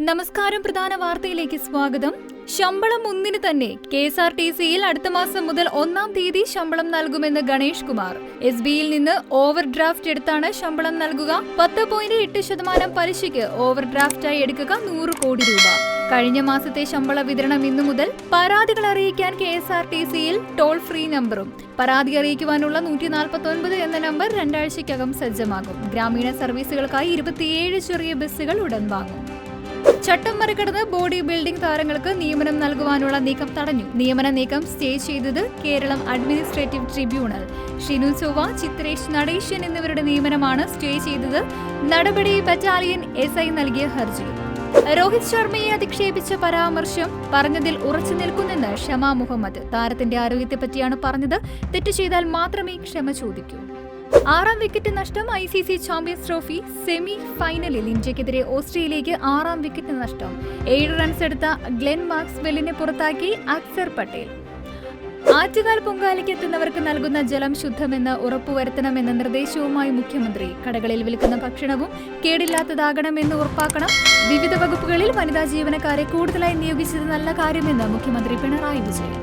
നമസ്കാരം. പ്രധാന വാർത്തയിലേക്ക് സ്വാഗതം. ശമ്പളം ഒന്നിന് തന്നെ KSRTCയിൽ അടുത്ത മാസം മുതൽ 1-ാം തീയതി ശമ്പളം നൽകുമെന്ന് ഗണേഷ് കുമാർ. SBയിൽ നിന്ന് ഓവർ ഡ്രാഫ്റ്റ് എടുത്താണ് ശമ്പളം നൽകുക. 10.8% പലിശയ്ക്ക് ഓവർ ഡ്രാഫ്റ്റായി എടുക്കുക 100 കോടി രൂപ. കഴിഞ്ഞ മാസത്തെ ശമ്പള വിതരണം ഇന്നു മുതൽ. പരാതികൾ അറിയിക്കാൻ KSRTCയിൽ ടോൾ ഫ്രീ നമ്പറും പരാതി അറിയിക്കുവാനുള്ള 149 എന്ന നമ്പർ 2 ആഴ്ചയ്ക്കകം സജ്ജമാകും. ഗ്രാമീണ സർവീസുകൾക്കായി 27 ചെറിയ ബസ്സുകൾ ഉടൻ വാങ്ങും. ചട്ടം മറികടന്ന് ബോഡി ബിൽഡിംഗ് താരങ്ങൾക്ക് നിയമനം നൽകുവാനുള്ള നീക്കം തടഞ്ഞു. നിയമന നീക്കം സ്റ്റേ ചെയ്തത് കേരളം അഡ്മിനിസ്ട്രേറ്റീവ് ട്രിബ്യൂണൽ. ഷിനു ചൊവ്വ, ചിത്രേഷ് നടേശൻ എന്നിവരുടെ നിയമനമാണ് സ്റ്റേ ചെയ്തത്. നടപടി ബറ്റാലിയൻ SI നൽകിയ ഹർജി. രോഹിത് ശർമ്മയെ അധിക്ഷേപിച്ച പരാമർശം പറഞ്ഞതിൽ ഉറച്ചു നിൽക്കുന്നെന്ന് ഷമ മുഹമ്മദ്. താരത്തിന്റെ ആരോഗ്യത്തെപ്പറ്റിയാണ് പറഞ്ഞത്. തെറ്റ് ചെയ്താൽ മാത്രമേ ക്ഷമ ചോദിക്കൂ. 6-ാം വിക്കറ്റ് നഷ്ടം. ICC ചാമ്പ്യൻസ് ട്രോഫി സെമി ഫൈനലിൽ ഇന്ത്യക്കെതിരെ ഓസ്ട്രേലിയയ്ക്ക് 6-ാം വിക്കറ്റ് നഷ്ടം. 7 റൺസ് എടുത്ത ഗ്ലെൻ മാക്സ്വെല്ലിനെ പുറത്താക്കി അക്സർ പട്ടേൽ. ആറ്റുകാൽ പൊങ്കാലയ്ക്ക് എത്തുന്നവർക്ക് നൽകുന്ന ജലം ശുദ്ധമെന്ന് ഉറപ്പുവരുത്തണമെന്ന നിർദ്ദേശവുമായി മുഖ്യമന്ത്രി. കടകളിൽ വിൽക്കുന്ന ഭക്ഷണവും കേടില്ലാത്തതാകണമെന്ന് ഉറപ്പാക്കണം. വിവിധ വകുപ്പുകളിൽ വനിതാ ജീവനക്കാരെ കൂടുതലായി നിയോഗിച്ചത് നല്ല കാര്യമെന്ന് മുഖ്യമന്ത്രി പിണറായി വിജയൻ.